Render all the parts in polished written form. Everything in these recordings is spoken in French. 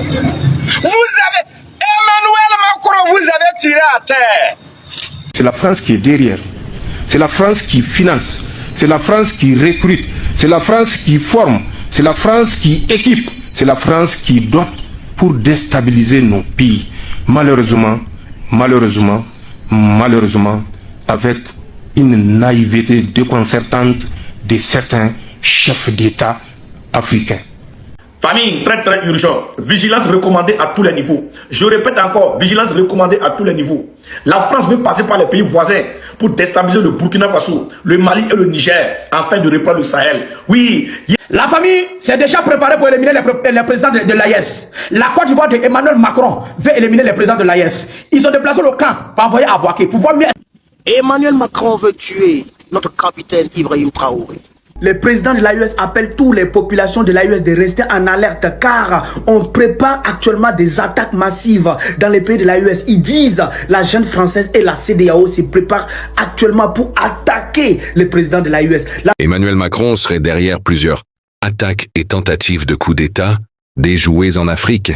Vous avez, Emmanuel Macron, vous avez tiré à terre. C'est la France qui est derrière. C'est la France qui finance. C'est la France qui recrute. C'est la France qui forme. C'est la France qui équipe. C'est la France qui dote pour déstabiliser nos pays. Malheureusement, avec une naïveté déconcertante de certains chefs d'État africains. Famille, très très urgent. Vigilance recommandée à tous les niveaux. Je répète encore, vigilance recommandée à tous les niveaux. La France veut passer par les pays voisins pour déstabiliser le Burkina Faso, le Mali et le Niger, afin de reprendre le Sahel. Oui. La famille s'est déjà préparée pour éliminer les présidents de l'AES. La Côte d'Ivoire de Emmanuel Macron veut éliminer les présidents de l'AES. Ils ont déplacé le camp pour envoyer à Bouaké pour voir mieux. Emmanuel Macron veut tuer notre capitaine Ibrahim Traoré. Le président de l'AES appelle toutes les populations de l'AES de rester en alerte car on prépare actuellement des attaques massives dans les pays de l'AES. Ils disent la jeune française et la CEDEAO se préparent actuellement pour attaquer le président de l'AES. Emmanuel Macron serait derrière plusieurs attaques et tentatives de coups d'État déjouées en Afrique,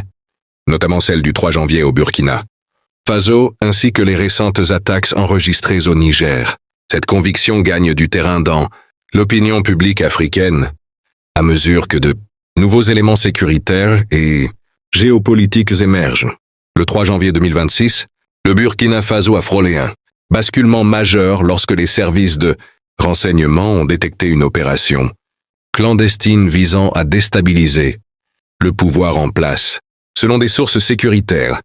notamment celle du 3 janvier au Burkina Faso, ainsi que les récentes attaques enregistrées au Niger. Cette conviction gagne du terrain dans l'opinion publique africaine, à mesure que de nouveaux éléments sécuritaires et géopolitiques émergent. Le 3 janvier 2026, le Burkina Faso a frôlé un basculement majeur lorsque les services de renseignement ont détecté une opération clandestine visant à déstabiliser le pouvoir en place. Selon des sources sécuritaires,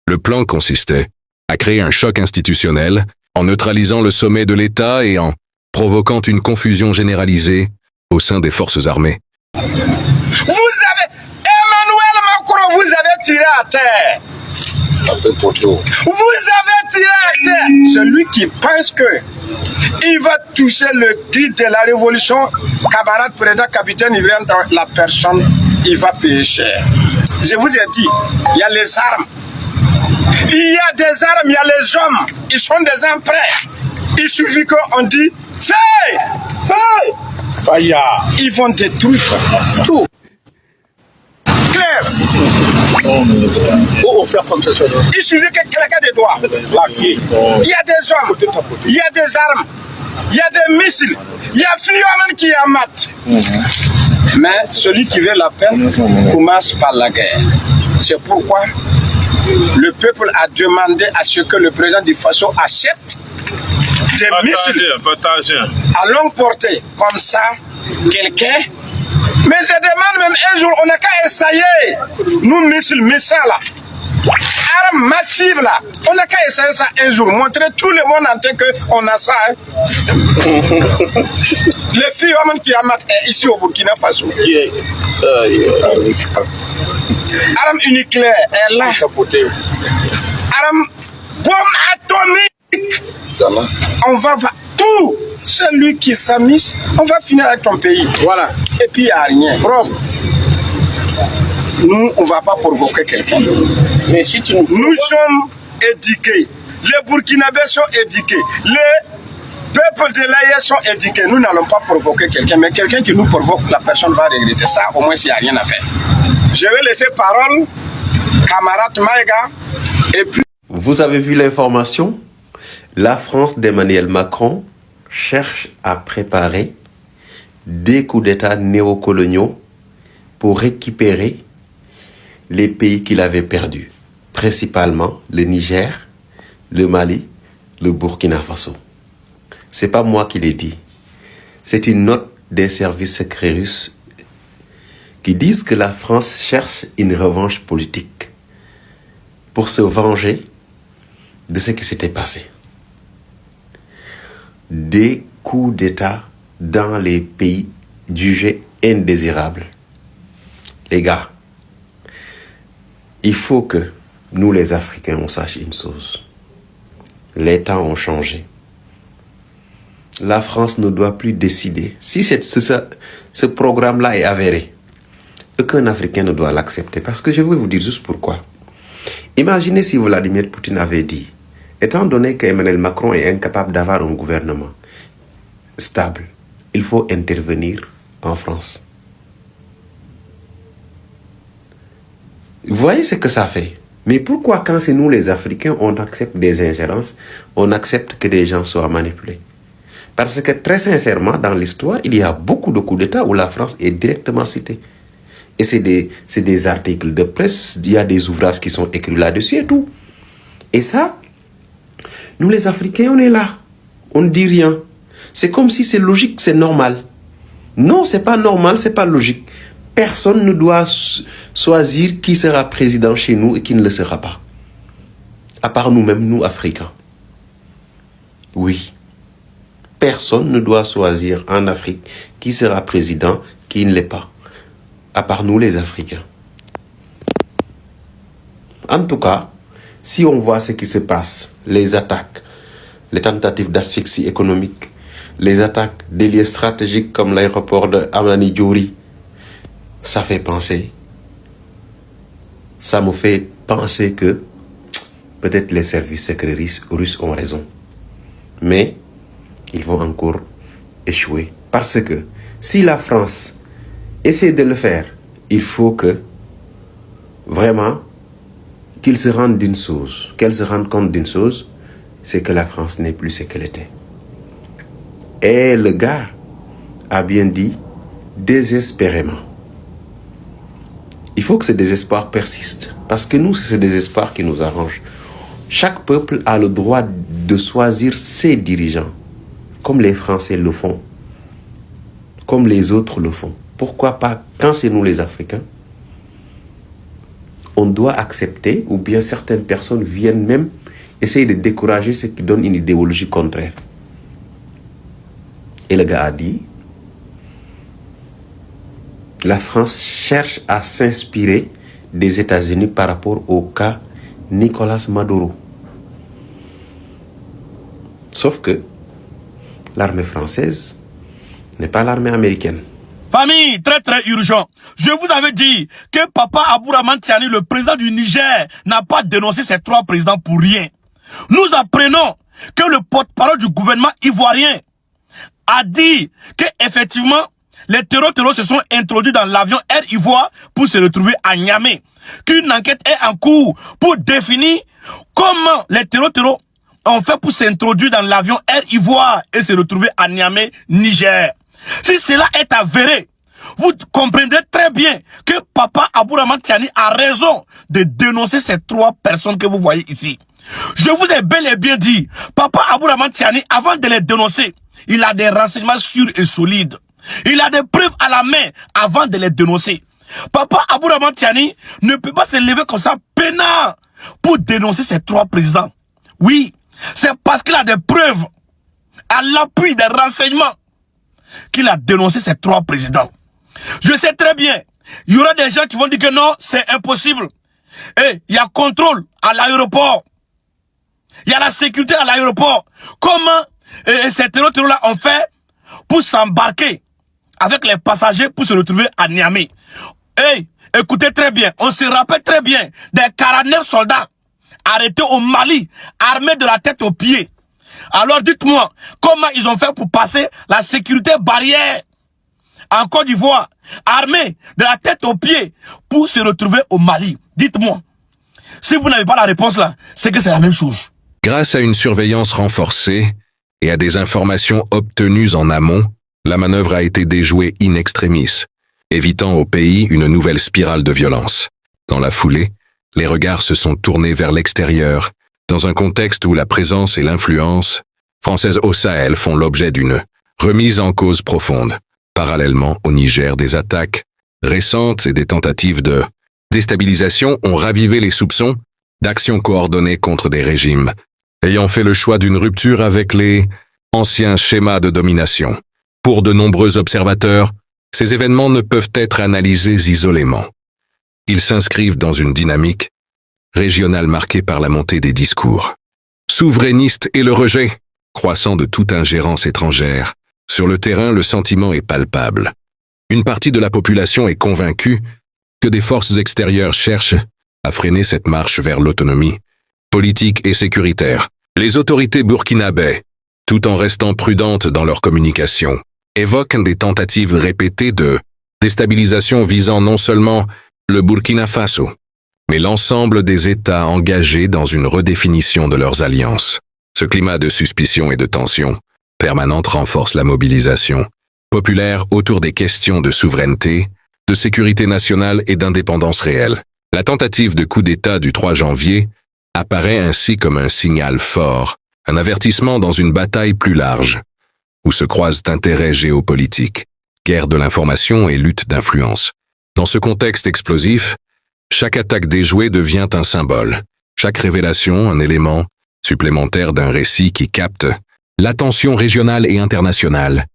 le plan consistait à créer un choc institutionnel en neutralisant le sommet de l'État et en provoquant une confusion généralisée au sein des forces armées. Vous avez, Emmanuel Macron, vous avez tiré à terre. Vous avez tiré à terre. Celui qui pense que il va toucher le guide de la révolution, camarade président, capitaine Ibrahim Traoré, la personne, il va payer cher. Je vous ai dit, il y a les armes. Il y a des armes, il y a les hommes. Ils sont des hommes prêts. Il suffit qu'on dit fais. Ils vont détruire tout. Clair. On fait comme ça. Il suffit que quelqu'un des doigts. Il y a des hommes, il y a des armes, il y a des missiles, il y a Fioman qui est en maths. Mais celui qui veut la paix commence par la guerre. C'est pourquoi le peuple a demandé à ce que le président du Faso accepte des missiles à longue portée. Comme ça, quelqu'un... Mais je demande même un jour, on n'a qu'à essayer. Nous, missiles là, armes massives là, on n'a qu'à essayer ça un jour. Montrer tout le monde entier qu'on a ça. Hein. Les filles qui amatent ici au Burkina Faso. Armes nucléaires est là. Armes bombe atomique. On va tout. Celui qui s'amuse, on va finir avec ton pays. Voilà. Et puis il n'y a rien. Nous, on ne va pas provoquer quelqu'un. Mais si nous sommes éduqués. Les Burkinabés sont éduqués. Les peuples de l'AIS sont éduqués. Nous n'allons pas provoquer quelqu'un. Mais quelqu'un qui nous provoque, la personne va regretter ça. Au moins, s'il n'y a rien à faire. Je vais laisser parole, camarade Maïga. Et puis... Vous avez vu l'information? La France d'Emmanuel Macron cherche à préparer des coups d'État néocoloniaux pour récupérer les pays qu'il avait perdus, principalement le Niger, le Mali, le Burkina Faso. C'est pas moi qui l'ai dit. C'est une note des services secrets russes qui disent que la France cherche une revanche politique pour se venger de ce qui s'était passé. Des coups d'État dans les pays jugés indésirables. Les gars, il faut que nous les Africains, on sache une chose. Les temps ont changé. La France ne doit plus décider. Si ce programme-là est avéré, aucun Africain ne doit l'accepter. Parce que je vais vous dire juste pourquoi. Imaginez si Vladimir Poutine avait dit, étant donné qu'Emmanuel Macron est incapable d'avoir un gouvernement stable, il faut intervenir en France. Vous voyez ce que ça fait? Mais pourquoi quand c'est nous les Africains, on accepte des ingérences, on accepte que des gens soient manipulés? Parce que très sincèrement, dans l'histoire, il y a beaucoup de coups d'État où la France est directement citée. Et c'est des articles de presse, il y a des ouvrages qui sont écrits là-dessus et tout. Et ça, nous les Africains, on est là. On ne dit rien. C'est comme si c'est logique, c'est normal. Non, c'est pas normal, c'est pas logique. Personne ne doit choisir qui sera président chez nous et qui ne le sera pas. À part nous-mêmes, nous, Africains. Oui. Personne ne doit choisir en Afrique qui sera président, qui ne l'est pas. À part nous, les Africains. En tout cas, si on voit ce qui se passe, les attaques, les tentatives d'asphyxie économique, les attaques des lieux stratégiques comme l'aéroport de Amani Djouri, ça fait penser. Ça me fait penser que peut-être les services secrets russes ont raison. Mais ils vont encore échouer. Parce que si la France essaie de le faire, il faut que vraiment qu'ils se rendent d'une chose, qu'elle se rende compte d'une chose, c'est que la France n'est plus ce qu'elle était. Et le gars a bien dit désespérément. Il faut que ce désespoir persiste. Parce que nous, c'est ce désespoir qui nous arrange. Chaque peuple a le droit de choisir ses dirigeants. Comme les Français le font. Comme les autres le font. Pourquoi pas, quand c'est nous les Africains, on doit accepter, ou bien certaines personnes viennent même essayer de décourager ceux qui donnent une idéologie contraire. Et le gars a dit, la France cherche à s'inspirer des États-Unis par rapport au cas Nicolas Maduro. Sauf que l'armée française n'est pas l'armée américaine. Famille, très très urgent. Je vous avais dit que Papa Abdourahmane Tiani, le président du Niger, n'a pas dénoncé ces trois présidents pour rien. Nous apprenons que le porte-parole du gouvernement ivoirien a dit que effectivement les terreaux se sont introduits dans l'avion Air Ivoire pour se retrouver à Niamey. Qu'une enquête est en cours pour définir comment les terreaux ont fait pour s'introduire dans l'avion Air Ivoire et se retrouver à Niamey, Niger. Si cela est avéré, vous comprendrez très bien que Papa Abdourahmane Tiani a raison de dénoncer ces trois personnes que vous voyez ici. Je vous ai bel et bien dit, Papa Abdourahmane Tiani, avant de les dénoncer, il a des renseignements sûrs et solides. Il a des preuves à la main avant de les dénoncer. Papa Abdourahmane Tiani ne peut pas se lever comme ça, peinard, pour dénoncer ces trois présidents. Oui, c'est parce qu'il a des preuves à l'appui des renseignements qu'il a dénoncé ces trois présidents. Je sais très bien, il y aura des gens qui vont dire que non, c'est impossible. Et il y a contrôle à l'aéroport. Il y a la sécurité à l'aéroport. Comment ces terroristes-là ont fait pour s'embarquer avec les passagers pour se retrouver à Niamey? Hey, écoutez très bien, on se rappelle très bien des 49 soldats arrêtés au Mali, armés de la tête aux pieds. Alors dites-moi, comment ils ont fait pour passer la sécurité barrière en Côte d'Ivoire, armés de la tête aux pieds pour se retrouver au Mali? Dites-moi. Si vous n'avez pas la réponse là, c'est que c'est la même chose. Grâce à une surveillance renforcée et à des informations obtenues en amont, la manœuvre a été déjouée in extremis, évitant au pays une nouvelle spirale de violence. Dans la foulée, les regards se sont tournés vers l'extérieur, dans un contexte où la présence et l'influence françaises au Sahel font l'objet d'une remise en cause profonde. Parallèlement au Niger, des attaques récentes et des tentatives de déstabilisation ont ravivé les soupçons d'actions coordonnées contre des régimes ayant fait le choix d'une rupture avec les anciens schémas de domination. Pour de nombreux observateurs, ces événements ne peuvent être analysés isolément. Ils s'inscrivent dans une dynamique régionale marquée par la montée des discours souverainistes et le rejet croissant de toute ingérence étrangère. Sur le terrain, le sentiment est palpable. Une partie de la population est convaincue que des forces extérieures cherchent à freiner cette marche vers l'autonomie politique et sécuritaire. Les autorités burkinabè, tout en restant prudentes dans leur communication, évoquent des tentatives répétées de déstabilisation visant non seulement le Burkina Faso, mais l'ensemble des États engagés dans une redéfinition de leurs alliances. Ce climat de suspicion et de tension permanente renforce la mobilisation populaire autour des questions de souveraineté, de sécurité nationale et d'indépendance réelle. La tentative de coup d'État du 3 janvier apparaît ainsi comme un signal fort, un avertissement dans une bataille plus large, où se croisent intérêts géopolitiques, guerre de l'information et lutte d'influence. Dans ce contexte explosif, chaque attaque déjouée devient un symbole, chaque révélation un élément supplémentaire d'un récit qui capte l'attention régionale et internationale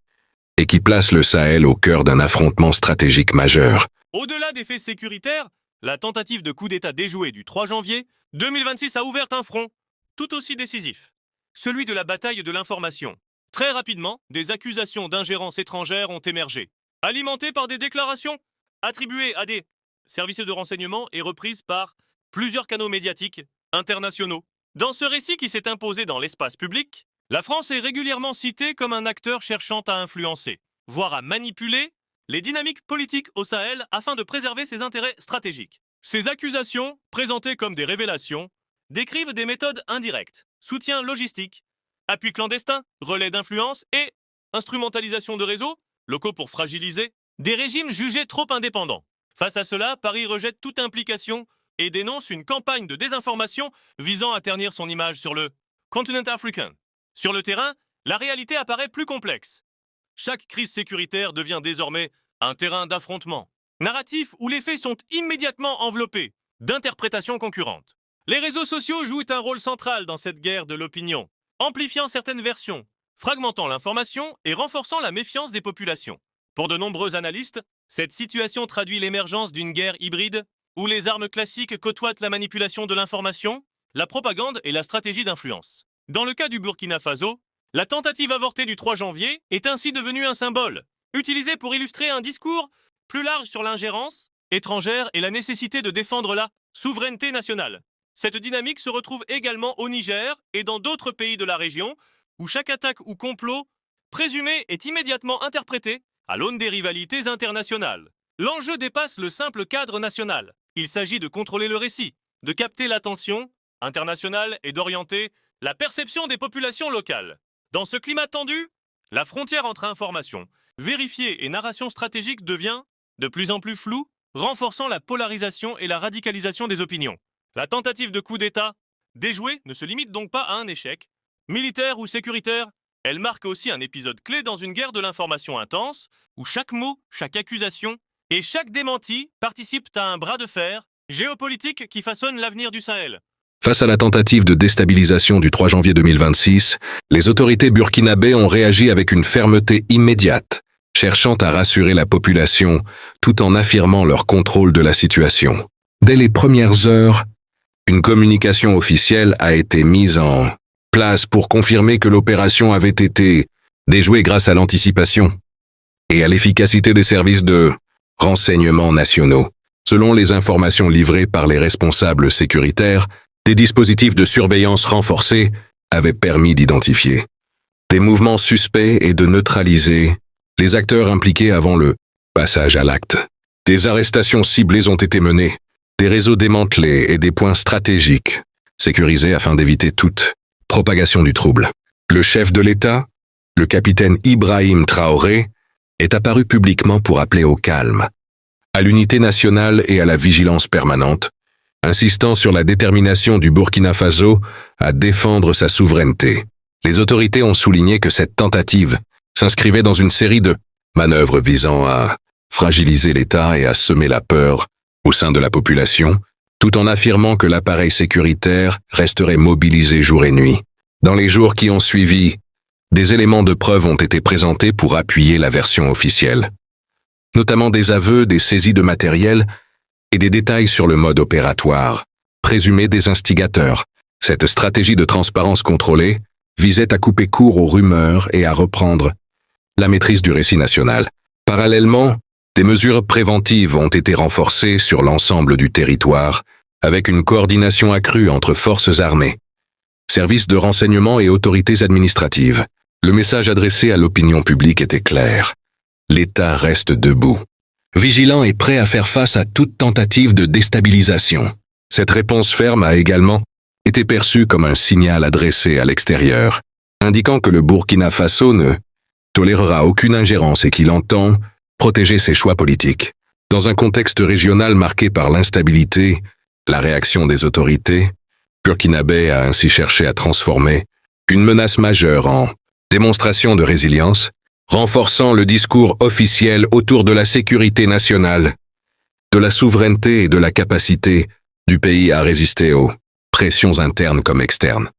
et qui place le Sahel au cœur d'un affrontement stratégique majeur. Au-delà des faits sécuritaires, la tentative de coup d'État déjouée du 3 janvier 2026 a ouvert un front tout aussi décisif, celui de la bataille de l'information. Très rapidement, des accusations d'ingérence étrangère ont émergé, alimentées par des déclarations attribuées à des services de renseignement et reprises par plusieurs canaux médiatiques internationaux. Dans ce récit qui s'est imposé dans l'espace public, la France est régulièrement citée comme un acteur cherchant à influencer, voire à manipuler, les dynamiques politiques au Sahel afin de préserver ses intérêts stratégiques. Ces accusations, présentées comme des révélations, décrivent des méthodes indirectes, soutien logistique, appui clandestin, relais d'influence et instrumentalisation de réseaux, locaux pour fragiliser, des régimes jugés trop indépendants. Face à cela, Paris rejette toute implication et dénonce une campagne de désinformation visant à ternir son image sur le continent africain. Sur le terrain, la réalité apparaît plus complexe. Chaque crise sécuritaire devient désormais un terrain d'affrontement, narratif où les faits sont immédiatement enveloppés d'interprétations concurrentes. Les réseaux sociaux jouent un rôle central dans cette guerre de l'opinion, amplifiant certaines versions, fragmentant l'information et renforçant la méfiance des populations. Pour de nombreux analystes, cette situation traduit l'émergence d'une guerre hybride où les armes classiques côtoient la manipulation de l'information, la propagande et la stratégie d'influence. Dans le cas du Burkina Faso, la tentative avortée du 3 janvier est ainsi devenue un symbole, utilisé pour illustrer un discours plus large sur l'ingérence étrangère et la nécessité de défendre la souveraineté nationale. Cette dynamique se retrouve également au Niger et dans d'autres pays de la région, où chaque attaque ou complot présumé est immédiatement interprété à l'aune des rivalités internationales. L'enjeu dépasse le simple cadre national. Il s'agit de contrôler le récit, de capter l'attention internationale et d'orienter la perception des populations locales. Dans ce climat tendu, la frontière entre information vérifiée et narration stratégique devient de plus en plus floue, renforçant la polarisation et la radicalisation des opinions. La tentative de coup d'État déjouée ne se limite donc pas à un échec. Militaire ou sécuritaire, elle marque aussi un épisode clé dans une guerre de l'information intense, où chaque mot, chaque accusation et chaque démenti participent à un bras de fer géopolitique qui façonne l'avenir du Sahel. Face à la tentative de déstabilisation du 3 janvier 2026, les autorités burkinabées ont réagi avec une fermeté immédiate, cherchant à rassurer la population tout en affirmant leur contrôle de la situation. Dès les premières heures, une communication officielle a été mise en place pour confirmer que l'opération avait été déjouée grâce à l'anticipation et à l'efficacité des services de renseignement nationaux. Selon les informations livrées par les responsables sécuritaires, des dispositifs de surveillance renforcés avaient permis d'identifier des mouvements suspects et de neutraliser les acteurs impliqués avant le passage à l'acte. Des arrestations ciblées ont été menées, des réseaux démantelés et des points stratégiques sécurisés afin d'éviter toute propagation du trouble. Le chef de l'État, le capitaine Ibrahim Traoré, est apparu publiquement pour appeler au calme, à l'unité nationale et à la vigilance permanente, insistant sur la détermination du Burkina Faso à défendre sa souveraineté. Les autorités ont souligné que cette tentative s'inscrivait dans une série de manœuvres visant à fragiliser l'État et à semer la peur au sein de la population, tout en affirmant que l'appareil sécuritaire resterait mobilisé jour et nuit. Dans les jours qui ont suivi, des éléments de preuve ont été présentés pour appuyer la version officielle, notamment des aveux, des saisies de matériel et des détails sur le mode opératoire, présumé des instigateurs. Cette stratégie de transparence contrôlée visait à couper court aux rumeurs et à reprendre la maîtrise du récit national. Parallèlement, des mesures préventives ont été renforcées sur l'ensemble du territoire, avec une coordination accrue entre forces armées, services de renseignement et autorités administratives. Le message adressé à l'opinion publique était clair. L'État reste debout, vigilant et prêt à faire face à toute tentative de déstabilisation. Cette réponse ferme a également été perçue comme un signal adressé à l'extérieur, indiquant que le Burkina Faso ne tolérera aucune ingérence et qu'il entend protéger ses choix politiques. Dans un contexte régional marqué par l'instabilité, la réaction des autorités burkinabè a ainsi cherché à transformer une menace majeure en démonstration de résilience, renforçant le discours officiel autour de la sécurité nationale, de la souveraineté et de la capacité du pays à résister aux pressions internes comme externes.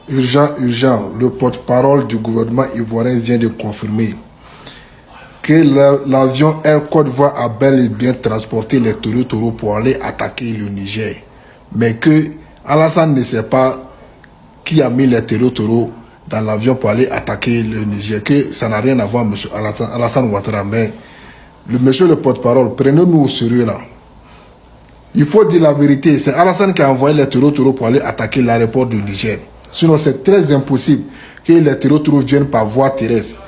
Urgent, le porte-parole du gouvernement ivoirien vient de confirmer que l'avion Air Côte d'Ivoire a bel et bien transporté les taureaux pour aller attaquer le Niger. Mais que Alassane ne sait pas qui a mis les taureaux dans l'avion pour aller attaquer le Niger, que ça n'a rien à voir, M. Alassane Ouattara. Mais monsieur le porte-parole, prenez-nous au sérieux là. Il faut dire la vérité, c'est Alassane qui a envoyé les taureaux pour aller attaquer l'aéroport du Niger. Sinon, c'est très impossible que les taureaux viennent par voie terrestre.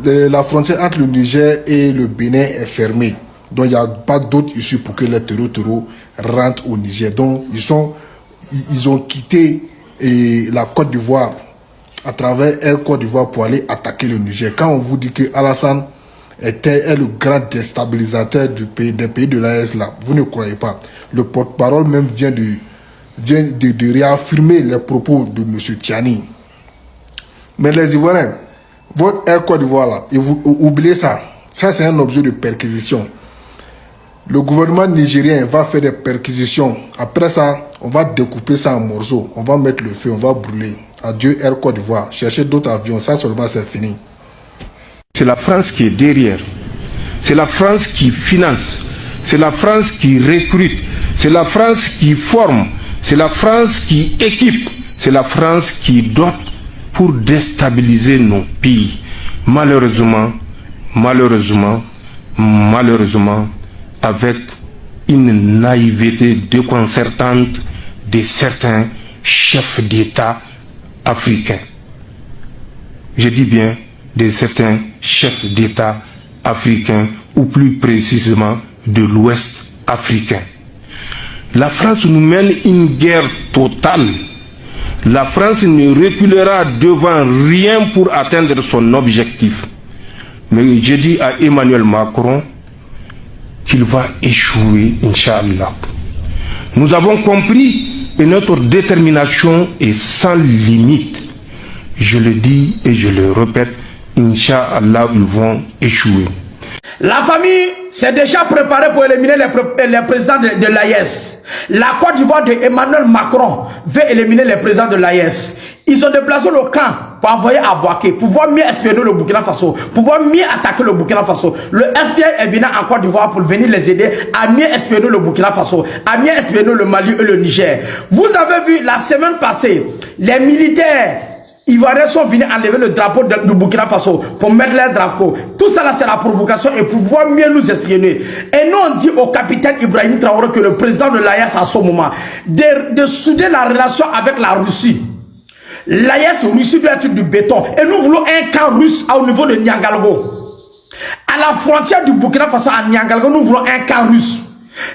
La frontière entre le Niger et le Bénin est fermée. Donc, il n'y a pas d'autre issue pour que les taureaux rentrent au Niger. Donc, ils ont quitté la Côte d'Ivoire à travers Air Côte d'Ivoire pour aller attaquer le Niger. Quand on vous dit que Alassane est le grand déstabilisateur des pays de l'AES là, vous ne croyez pas. Le porte-parole même vient de réaffirmer les propos de M. Tiani. Mais les Ivoiriens, votre Air Côte d'Ivoire là, et vous oubliez ça. Ça c'est un objet de perquisition. Le gouvernement nigérien va faire des perquisitions. Après ça, on va découper ça en morceaux. On va mettre le feu, on va brûler. Adieu Air Côte d'Ivoire. Cherchez d'autres avions. Ça seulement c'est fini. C'est la France qui est derrière. C'est la France qui finance. C'est la France qui recrute. C'est la France qui forme. C'est la France qui équipe. C'est la France qui dote pour déstabiliser nos pays. Malheureusement, avec une naïveté déconcertante de certains chefs d'État africains. Je dis bien de certains chefs d'État africains, ou plus précisément de l'Ouest africain. La France nous mène une guerre totale. La France ne reculera devant rien pour atteindre son objectif. Mais je dis à Emmanuel Macron qu'il va échouer, Inch'Allah. Nous avons compris et notre détermination est sans limite. Je le dis et je le répète, Inch'Allah, ils vont échouer. La famille s'est déjà préparée pour éliminer les présidents de l'AES. La Côte d'Ivoire de Emmanuel Macron veut éliminer les présidents de l'AES. Ils ont déplacé le camp pour envoyer à Bouaké, pour pouvoir mieux espionner le Burkina Faso, pour pouvoir mieux attaquer le Burkina Faso. Le FBI est venu en Côte d'Ivoire pour venir les aider à mieux espionner le Burkina Faso, à mieux espionner le Mali et le Niger. Vous avez vu la semaine passée, les militaires Ivoiriens sont venus enlever le drapeau du Burkina Faso pour mettre leur drapeau. Tout ça là c'est la provocation et pour pouvoir mieux nous espionner. Et nous on dit au capitaine Ibrahim Traoré que le président de l'AES à ce moment de souder la relation avec la Russie. L'AES Russie doit être du béton. Et nous voulons un camp russe au niveau de Niangalgo. À la frontière du Burkina Faso à Niangalgo, nous voulons un camp russe.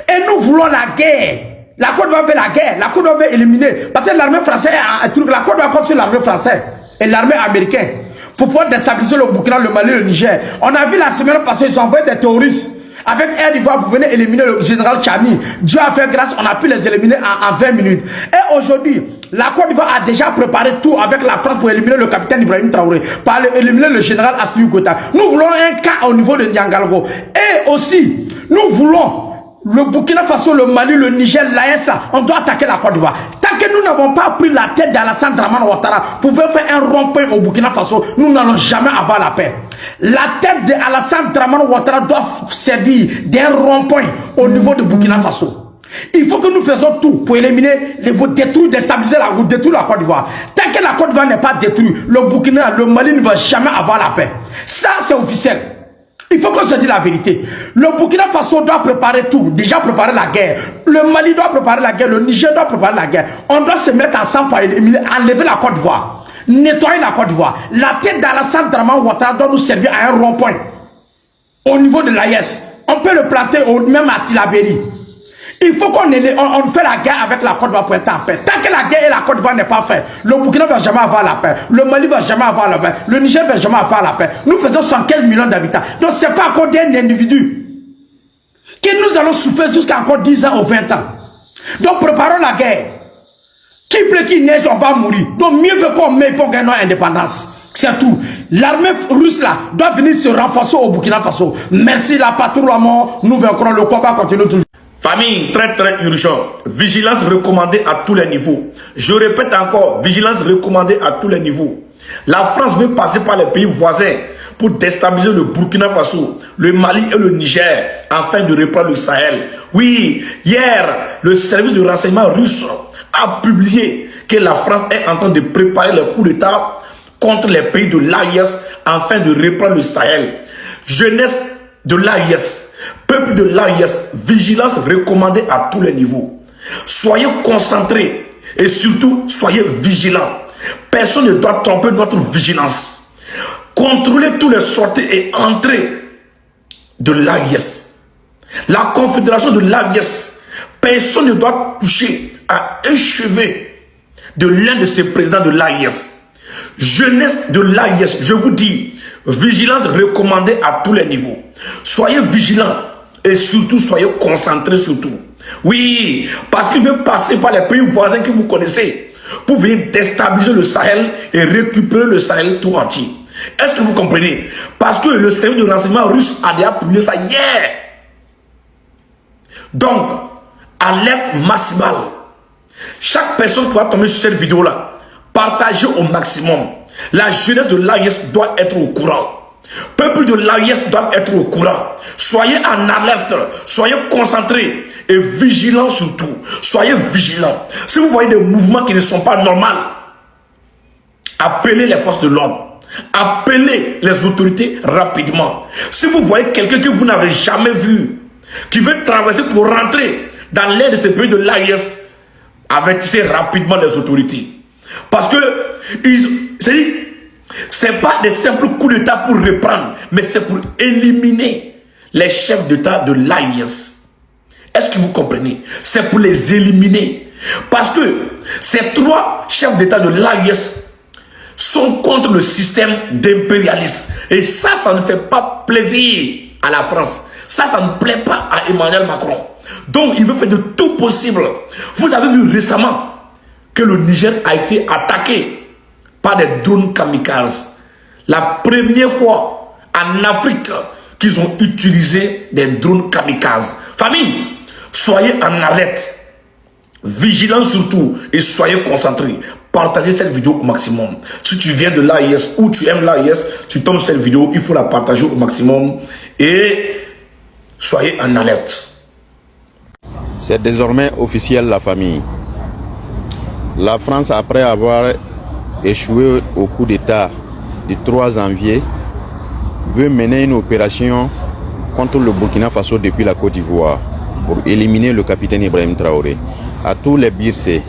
Et nous voulons la guerre. La Côte d'Ivoire veut la guerre, la Côte d'Ivoire veut éliminer. Parce que l'armée française a un truc, la Côte d'Ivoire contre l'armée française et l'armée américaine pour pouvoir déstabiliser le Burkina, le Mali, le Niger. On a vu la semaine passée, ils ont envoyé des terroristes avec Air d'Ivoire pour venir éliminer le général Chani. Dieu a fait grâce, on a pu les éliminer en 20 minutes. Et aujourd'hui, la Côte d'Ivoire a déjà préparé tout avec la France pour éliminer le capitaine Ibrahim Traoré, pour éliminer le général Assimi Goïta. Nous voulons un cas au niveau de Niangalgo. Et aussi, nous voulons le Burkina Faso, le Mali, le Niger, l'AES, on doit attaquer la Côte d'Ivoire. Tant que nous n'avons pas pris la tête d'Alassane Dramane Ouattara pour faire un rond-point au Burkina Faso, nous n'allons jamais avoir la paix. La tête d'Alassane Dramane Ouattara doit servir d'un rond-point au niveau du Burkina Faso. Il faut que nous faisons tout pour éliminer, détruire, déstabiliser détruire la Côte d'Ivoire. Tant que la Côte d'Ivoire n'est pas détruite, le Burkina, le Mali ne va jamais avoir la paix. Ça, c'est officiel. Il faut qu'on se dise la vérité. Le Burkina Faso doit préparer tout. Déjà préparer la guerre. Le Mali doit préparer la guerre. Le Niger doit préparer la guerre. On doit se mettre ensemble pour enlever la Côte d'Ivoire. Nettoyer la Côte d'Ivoire. La tête d'Alassane Dramane Ouattara doit nous servir à un rond-point. Au niveau de l'AES. On peut le planter même à Tilaberi. qu'on on fait la guerre avec la Côte d'Ivoire pour être en paix. Tant que la guerre et la Côte d'Ivoire n'est pas faite, le Burkina ne va jamais avoir la paix. Le Mali ne va jamais avoir la paix. Le Niger ne va jamais avoir la paix. Nous faisons 115 millions d'habitants. Donc ce n'est pas encore d'un individu que nous allons souffrir jusqu'à encore 10 ans ou 20 ans. Donc préparons la guerre. Qui pleut, qui neige, on va mourir. Donc mieux vaut qu'on meille pour gagner notre indépendance. C'est tout. L'armée russe là doit venir se renforcer au Burkina Faso. Merci la patrouille à mort. Nous vaincrons, le combat continue toujours. Famille, très urgent. Vigilance recommandée à tous les niveaux. Je répète encore, vigilance recommandée à tous les niveaux. La France veut passer par les pays voisins pour déstabiliser le Burkina Faso, le Mali et le Niger afin de reprendre le Sahel. Oui, hier, le service de renseignement russe a publié que la France est en train de préparer le coup d'État contre les pays de l'AIS afin de reprendre le Sahel. Jeunesse de l'AIS, peuple de l'AIS, vigilance recommandée à tous les niveaux. Soyez concentrés et surtout soyez vigilants. Personne ne doit tromper notre vigilance. Contrôlez tous les sorties et entrées de l'AIS. La confédération de l'AIS, personne ne doit toucher à un cheveu de l'un de ces présidents de l'AIS. Jeunesse de l'AIS, je vous dis, vigilance recommandée à tous les niveaux. Soyez vigilants et surtout soyez concentrés surtout. Oui, parce qu'il veut passer par les pays voisins que vous connaissez pour venir déstabiliser le Sahel et récupérer le Sahel tout entier. Est-ce que vous comprenez? Parce que le service de renseignement russe a déjà publié ça hier. Donc, alerte maximale. Chaque personne qui va tomber sur cette vidéo-là, partagez au maximum. La jeunesse de l'AIS doit être au courant. Peuple de l'AIS doit être au courant. Soyez en alerte, soyez concentrés et vigilants surtout. Soyez vigilants. Si vous voyez des mouvements qui ne sont pas normaux, appelez les forces de l'ordre. Appelez les autorités rapidement. Si vous voyez quelqu'un que vous n'avez jamais vu, qui veut traverser pour rentrer dans l'air de ce pays de l'AIS, avertissez rapidement les autorités. Parce que c'est pas des simples coups d'État pour reprendre, mais c'est pour éliminer les chefs d'État de l'AIS. Est-ce que vous comprenez? C'est pour les éliminer. Parce que ces trois chefs d'État de l'AIS sont contre le système d'impérialisme. Et ça ne fait pas plaisir à la France. Ça ne plaît pas à Emmanuel Macron. Donc, il veut faire de tout possible. Vous avez vu récemment que le Niger a été attaqué par des drones kamikazes. La première fois en Afrique qu'ils ont utilisé des drones kamikazes. Famille, soyez en alerte, vigilants surtout et soyez concentrés. Partagez cette vidéo au maximum. Si tu viens de l'AIS ou tu aimes l'AIS, tu tombes sur cette vidéo, il faut la partager au maximum et soyez en alerte. C'est désormais officiel, la famille. La France, après avoir échoué au coup d'État du 3 janvier, veut mener une opération contre le Burkina Faso depuis la Côte d'Ivoire pour éliminer le capitaine Ibrahim Traoré. À tous les Bircés,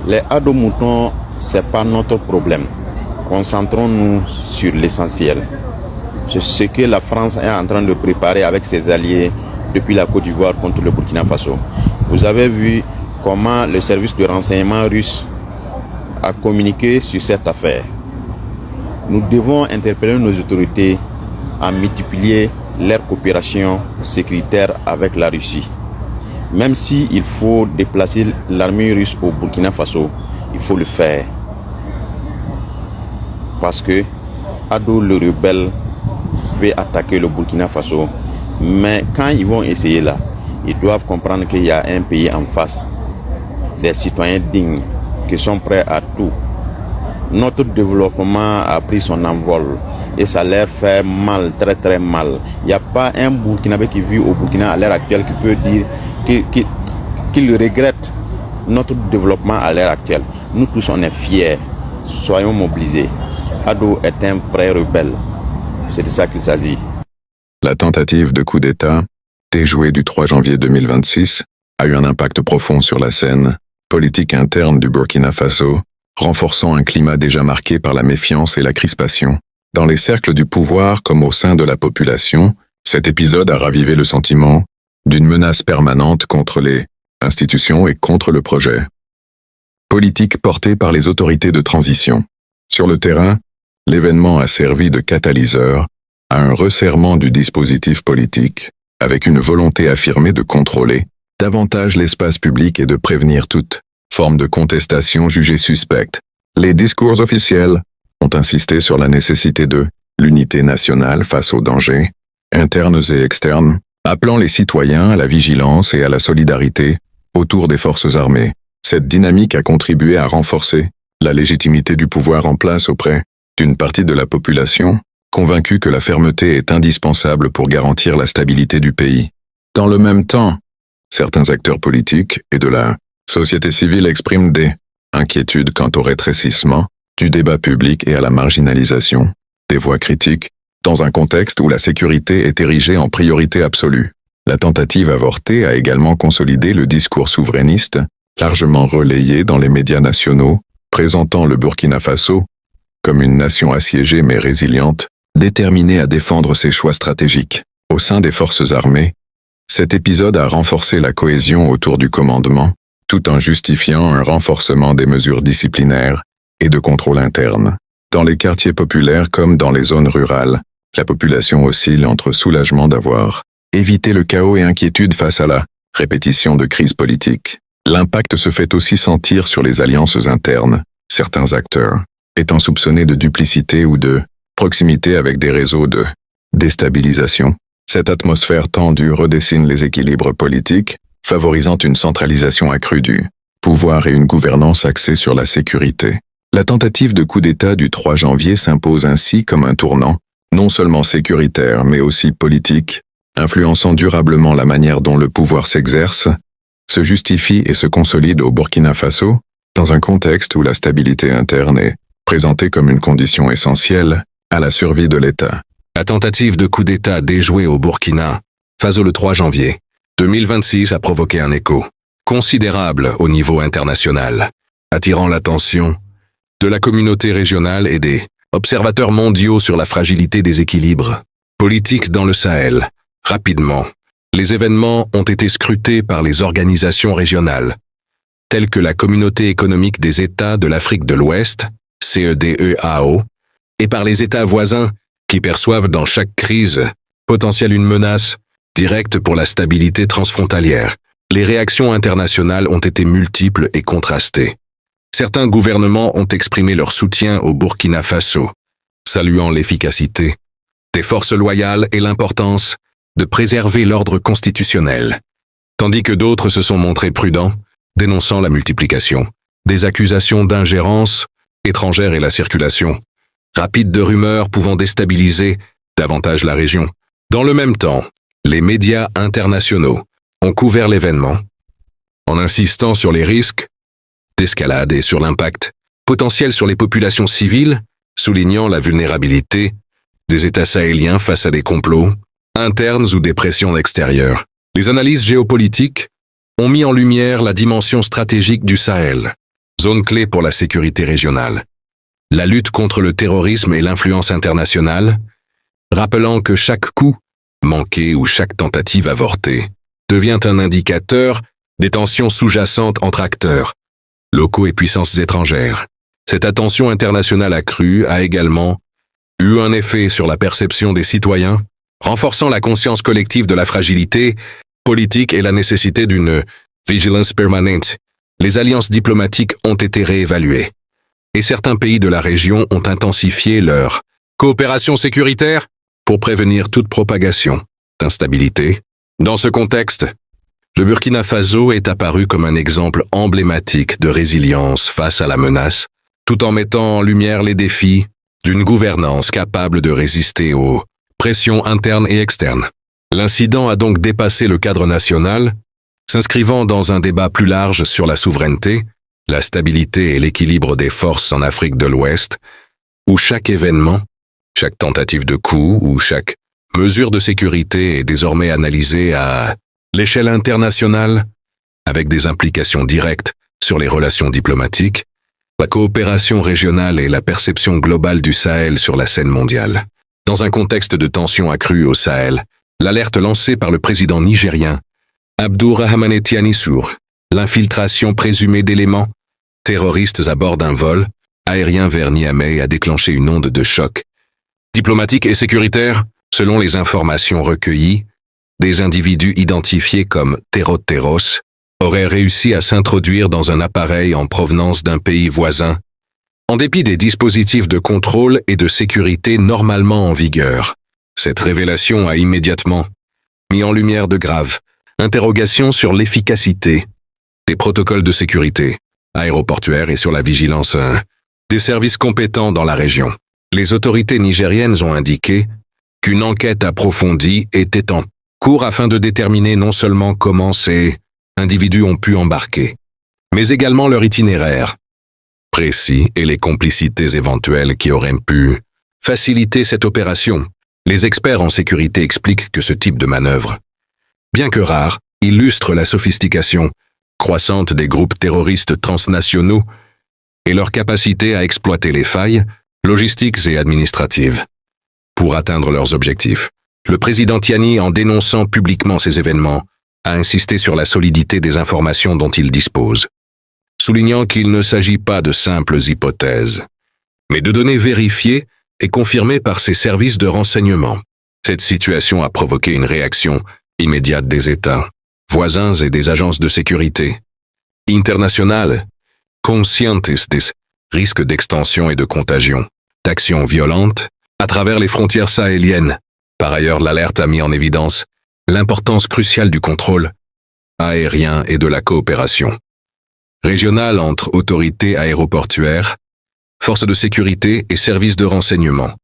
les Ado-Moutons, ce n'est pas notre problème. Concentrons-nous sur l'essentiel. C'est ce que la France est en train de préparer avec ses alliés depuis la Côte d'Ivoire contre le Burkina Faso. Vous avez vu comment le service de renseignement russe a communiqué sur cette affaire. Nous devons interpeller nos autorités à multiplier leur coopération sécuritaire avec la Russie. Même s'il faut déplacer l'armée russe au Burkina Faso, il faut le faire. Parce que Ado le rebelle veut attaquer le Burkina Faso. Mais quand ils vont essayer là, ils doivent comprendre qu'il y a un pays en face, des citoyens dignes qui sont prêts à tout. Notre développement a pris son envol et ça leur fait mal, très très mal. Il n'y a pas un Burkinabé qui vit au Burkina à l'heure actuelle qui peut dire qu'il regrette notre développement à l'heure actuelle. Nous tous on est fiers, soyons mobilisés. Ado est un vrai rebelle, c'est de ça qu'il s'agit. La tentative de coup d'État, déjouée du 3 janvier 2026, a eu un impact profond sur la scène politique interne du Burkina Faso, renforçant un climat déjà marqué par la méfiance et la crispation. Dans les cercles du pouvoir comme au sein de la population, cet épisode a ravivé le sentiment d'une menace permanente contre les institutions et contre le projet. Politique portée par les autorités de transition. Sur le terrain, l'événement a servi de catalyseur à un resserrement du dispositif politique, avec une volonté affirmée de contrôler davantage l'espace public et de prévenir toute forme de contestation jugée suspecte. Les discours officiels ont insisté sur la nécessité de l'unité nationale face aux dangers, internes et externes, appelant les citoyens à la vigilance et à la solidarité autour des forces armées. Cette dynamique a contribué à renforcer la légitimité du pouvoir en place auprès d'une partie de la population, convaincue que la fermeté est indispensable pour garantir la stabilité du pays. Dans le même temps, certains acteurs politiques et de la société civile expriment des inquiétudes quant au rétrécissement du débat public et à la marginalisation des voix critiques, dans un contexte où la sécurité est érigée en priorité absolue. La tentative avortée a également consolidé le discours souverainiste, largement relayé dans les médias nationaux, présentant le Burkina Faso comme une nation assiégée mais résiliente, déterminée à défendre ses choix stratégiques. Au sein des forces armées, cet épisode a renforcé la cohésion autour du commandement, tout en justifiant un renforcement des mesures disciplinaires et de contrôle interne. Dans les quartiers populaires comme dans les zones rurales, la population oscille entre soulagement d'avoir évité le chaos et inquiétude face à la répétition de crises politiques. L'impact se fait aussi sentir sur les alliances internes, certains acteurs étant soupçonnés de duplicité ou de proximité avec des réseaux de déstabilisation. Cette atmosphère tendue redessine les équilibres politiques, favorisant une centralisation accrue du pouvoir et une gouvernance axée sur la sécurité. La tentative de coup d'État du 3 janvier s'impose ainsi comme un tournant, non seulement sécuritaire mais aussi politique, influençant durablement la manière dont le pouvoir s'exerce, se justifie et se consolide au Burkina Faso, dans un contexte où la stabilité interne est présentée comme une condition essentielle à la survie de l'État. La tentative de coup d'État déjouée au Burkina Faso le 3 janvier 2026 a provoqué un écho considérable au niveau international, attirant l'attention de la communauté régionale et des observateurs mondiaux sur la fragilité des équilibres politiques dans le Sahel. Rapidement, les événements ont été scrutés par les organisations régionales, telles que la Communauté économique des États de l'Afrique de l'Ouest, CEDEAO, et par les États voisins qui perçoivent dans chaque crise potentielle une menace directe pour la stabilité transfrontalière. Les réactions internationales ont été multiples et contrastées. Certains gouvernements ont exprimé leur soutien au Burkina Faso, saluant l'efficacité des forces loyales et l'importance de préserver l'ordre constitutionnel, tandis que d'autres se sont montrés prudents, dénonçant la multiplication des accusations d'ingérence étrangère et la circulation rapide de rumeurs pouvant déstabiliser davantage la région. Dans le même temps, les médias internationaux ont couvert l'événement, en insistant sur les risques d'escalade et sur l'impact potentiel sur les populations civiles, soulignant la vulnérabilité des États sahéliens face à des complots internes ou des pressions extérieures. Les analyses géopolitiques ont mis en lumière la dimension stratégique du Sahel, zone clé pour la sécurité régionale, la lutte contre le terrorisme et l'influence internationale, rappelant que chaque coup manqué ou chaque tentative avortée devient un indicateur des tensions sous-jacentes entre acteurs locaux et puissances étrangères. Cette attention internationale accrue a également eu un effet sur la perception des citoyens, renforçant la conscience collective de la fragilité politique et la nécessité d'une vigilance permanente. Les alliances diplomatiques ont été réévaluées, et certains pays de la région ont intensifié leur coopération sécuritaire pour prévenir toute propagation d'instabilité. Dans ce contexte, le Burkina Faso est apparu comme un exemple emblématique de résilience face à la menace, tout en mettant en lumière les défis d'une gouvernance capable de résister aux pressions internes et externes. L'incident a donc dépassé le cadre national, s'inscrivant dans un débat plus large sur la souveraineté, la stabilité et l'équilibre des forces en Afrique de l'Ouest, où chaque événement, chaque tentative de coup ou chaque mesure de sécurité est désormais analysée à l'échelle internationale, avec des implications directes sur les relations diplomatiques, la coopération régionale et la perception globale du Sahel sur la scène mondiale. Dans un contexte de tensions accrues au Sahel, l'alerte lancée par le président nigérien Abdourahmane Tiani Sour l'infiltration présumée d'éléments terroristes à bord d'un vol aérien vers Niamey a déclenché une onde de choc diplomatique et sécuritaire. Selon les informations recueillies, des individus identifiés comme Terroteros auraient réussi à s'introduire dans un appareil en provenance d'un pays voisin, en dépit des dispositifs de contrôle et de sécurité normalement en vigueur. Cette révélation a immédiatement mis en lumière de graves interrogations sur l'efficacité des protocoles de sécurité aéroportuaire et sur la vigilance des services compétents dans la région. Les autorités nigériennes ont indiqué qu'une enquête approfondie était en cours afin de déterminer non seulement comment ces individus ont pu embarquer, mais également leur itinéraire précis et les complicités éventuelles qui auraient pu faciliter cette opération. Les experts en sécurité expliquent que ce type de manœuvre, bien que rare, illustre la sophistication croissante des groupes terroristes transnationaux et leur capacité à exploiter les failles logistiques et administratives pour atteindre leurs objectifs. Le président Tiani, en dénonçant publiquement ces événements, a insisté sur la solidité des informations dont il dispose, soulignant qu'il ne s'agit pas de simples hypothèses, mais de données vérifiées et confirmées par ses services de renseignement. Cette situation a provoqué une réaction immédiate des États voisins et des agences de sécurité internationales, conscientes des risques d'extension et de contagion, d'actions violentes à travers les frontières sahéliennes. Par ailleurs, l'alerte a mis en évidence l'importance cruciale du contrôle aérien et de la coopération régionale entre autorités aéroportuaires, forces de sécurité et services de renseignement,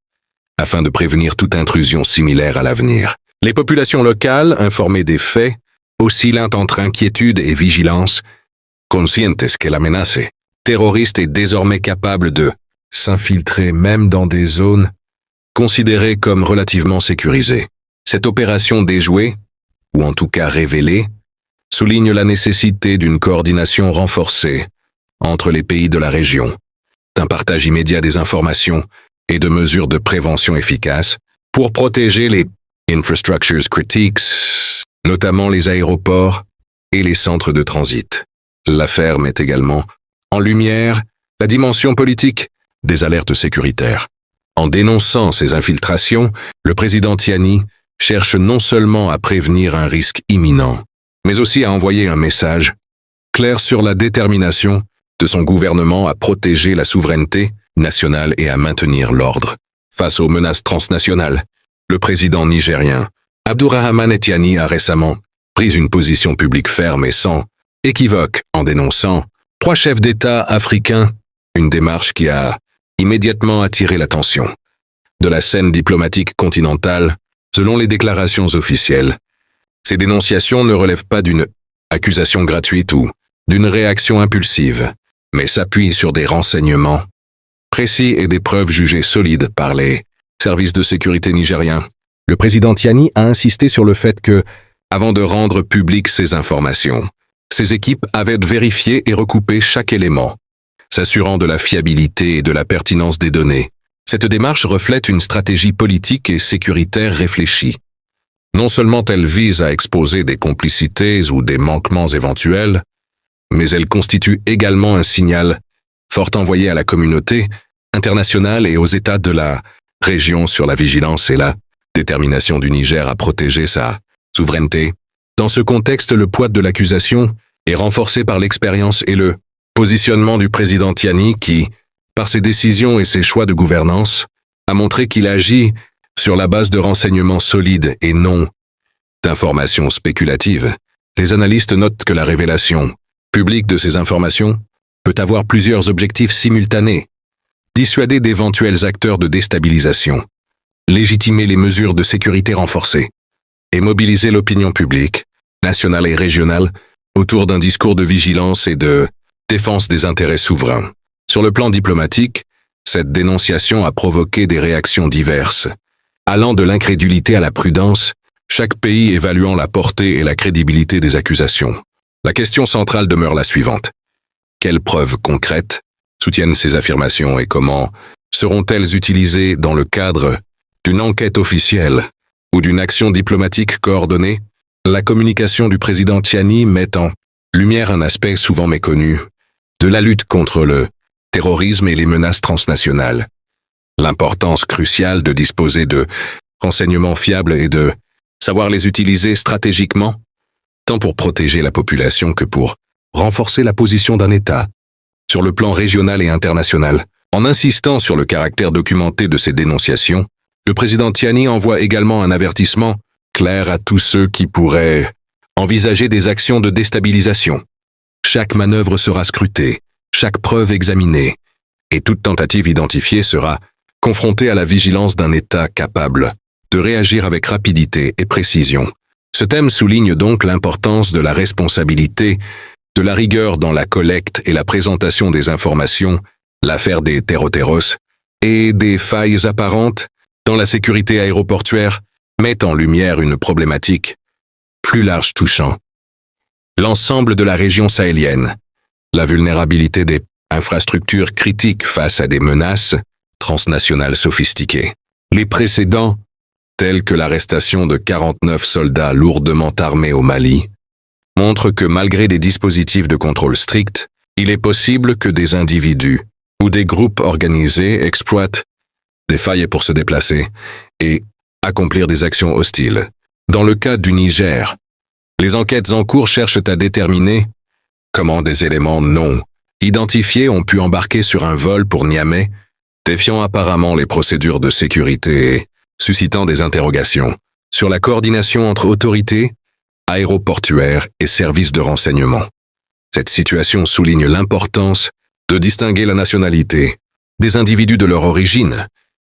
afin de prévenir toute intrusion similaire à l'avenir. Les populations locales, informées des faits, oscillant entre inquiétude et vigilance, conscientes que la menace terroriste est désormais capable de s'infiltrer même dans des zones considérées comme relativement sécurisées. Cette opération déjouée, ou en tout cas révélée, souligne la nécessité d'une coordination renforcée entre les pays de la région, d'un partage immédiat des informations et de mesures de prévention efficaces pour protéger les infrastructures critiques, notamment les aéroports et les centres de transit. L'affaire met également en lumière la dimension politique des alertes sécuritaires. En dénonçant ces infiltrations, le président Tiani cherche non seulement à prévenir un risque imminent, mais aussi à envoyer un message clair sur la détermination de son gouvernement à protéger la souveraineté nationale et à maintenir l'ordre face aux menaces transnationales. Le président nigérien Abdourahmane Tiani a récemment pris une position publique ferme et sans équivoque en dénonçant 3 chefs d'État africains, une démarche qui a immédiatement attiré l'attention de la scène diplomatique continentale. Selon les déclarations officielles, ces dénonciations ne relèvent pas d'une accusation gratuite ou d'une réaction impulsive, mais s'appuient sur des renseignements précis et des preuves jugées solides par les services de sécurité nigériens. Le président Tiani a insisté sur le fait que, avant de rendre publiques ces informations, ses équipes avaient vérifié et recoupé chaque élément, s'assurant de la fiabilité et de la pertinence des données. Cette démarche reflète une stratégie politique et sécuritaire réfléchie. Non seulement elle vise à exposer des complicités ou des manquements éventuels, mais elle constitue également un signal fort envoyé à la communauté internationale et aux États de la région sur la vigilance et la détermination du Niger à protéger sa souveraineté. Dans ce contexte, le poids de l'accusation est renforcé par l'expérience et le positionnement du président Tiani qui, par ses décisions et ses choix de gouvernance, a montré qu'il agit sur la base de renseignements solides et non d'informations spéculatives. Les analystes notent que la révélation publique de ces informations peut avoir plusieurs objectifs simultanés: dissuader d'éventuels acteurs de déstabilisation, légitimer les mesures de sécurité renforcées et mobiliser l'opinion publique, nationale et régionale, autour d'un discours de vigilance et de défense des intérêts souverains. Sur le plan diplomatique, cette dénonciation a provoqué des réactions diverses, allant de l'incrédulité à la prudence, chaque pays évaluant la portée et la crédibilité des accusations. La question centrale demeure la suivante. Quelles preuves concrètes soutiennent ces affirmations et comment seront-elles utilisées dans le cadre d'une enquête officielle ou d'une action diplomatique coordonnée? La communication du président Tiani met en lumière un aspect souvent méconnu de la lutte contre le terrorisme et les menaces transnationales. L'importance cruciale de disposer de renseignements fiables et de savoir les utiliser stratégiquement, tant pour protéger la population que pour renforcer la position d'un État sur le plan régional et international. En insistant sur le caractère documenté de ces dénonciations, le président Tiani envoie également un avertissement clair à tous ceux qui pourraient envisager des actions de déstabilisation. Chaque manœuvre sera scrutée, chaque preuve examinée, et toute tentative identifiée sera confrontée à la vigilance d'un État capable de réagir avec rapidité et précision. Ce thème souligne donc l'importance de la responsabilité, de la rigueur dans la collecte et la présentation des informations, l'affaire des terroteros et des failles apparentes dans la sécurité aéroportuaire met en lumière une problématique plus large touchant l'ensemble de la région sahélienne, la vulnérabilité des infrastructures critiques face à des menaces transnationales sophistiquées. Les précédents, tels que l'arrestation de 49 soldats lourdement armés au Mali, montrent que malgré des dispositifs de contrôle stricts, il est possible que des individus ou des groupes organisés exploitent des failles pour se déplacer et accomplir des actions hostiles. Dans le cas du Niger, les enquêtes en cours cherchent à déterminer comment des éléments non identifiés ont pu embarquer sur un vol pour Niamey, défiant apparemment les procédures de sécurité et suscitant des interrogations sur la coordination entre autorités aéroportuaires et services de renseignement. Cette situation souligne l'importance de distinguer la nationalité des individus de leur origine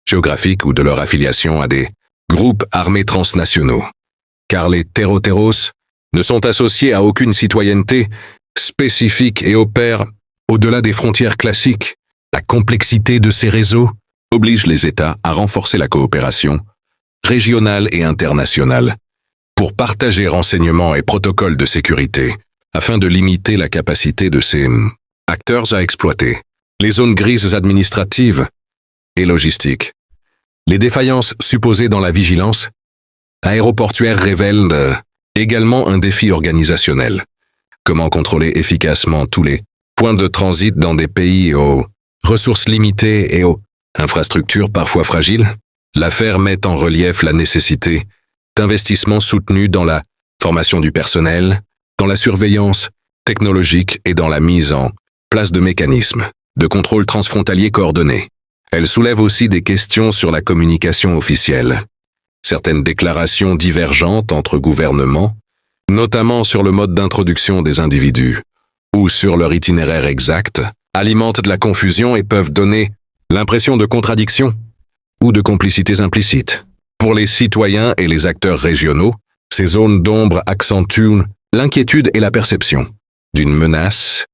géographique ou de leur affiliation à des groupes armés transnationaux, car les terroteros ne sont associés à aucune citoyenneté spécifique et opèrent au-delà des frontières classiques. La complexité de ces réseaux oblige les États à renforcer la coopération régionale et internationale pour partager renseignements et protocoles de sécurité afin de limiter la capacité de ces acteurs à exploiter les zones grises administratives et logistiques. Les défaillances supposées dans la vigilance aéroportuaire révèlent également un défi organisationnel. Comment contrôler efficacement tous les points de transit dans des pays aux ressources limitées et aux infrastructures parfois fragiles? L'affaire met en relief la nécessité d'investissements soutenus dans la formation du personnel, dans la surveillance technologique et dans la mise en place de mécanismes de contrôle transfrontalier coordonnés. Elle soulève aussi des questions sur la communication officielle. Certaines déclarations divergentes entre gouvernements, notamment sur le mode d'introduction des individus ou sur leur itinéraire exact, alimentent de la confusion et peuvent donner l'impression de contradictions ou de complicités implicites. Pour les citoyens et les acteurs régionaux, ces zones d'ombre accentuent l'inquiétude et la perception d'une menace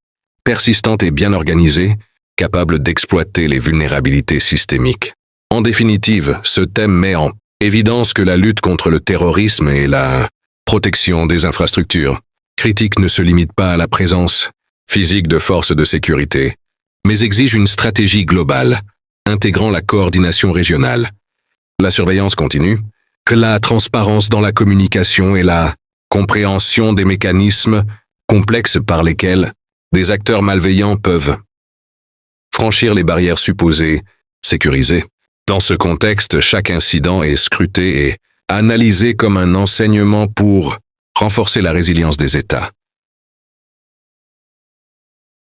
persistante et bien organisée, capable d'exploiter les vulnérabilités systémiques. En définitive, ce thème met en évidence que la lutte contre le terrorisme et la protection des infrastructures critiques ne se limite pas à la présence physique de forces de sécurité, mais exige une stratégie globale, intégrant la coordination régionale, la surveillance continue, que la transparence dans la communication et la compréhension des mécanismes complexes par lesquels des acteurs malveillants peuvent franchir les barrières supposées sécurisées. Dans ce contexte, chaque incident est scruté et analysé comme un enseignement pour renforcer la résilience des États.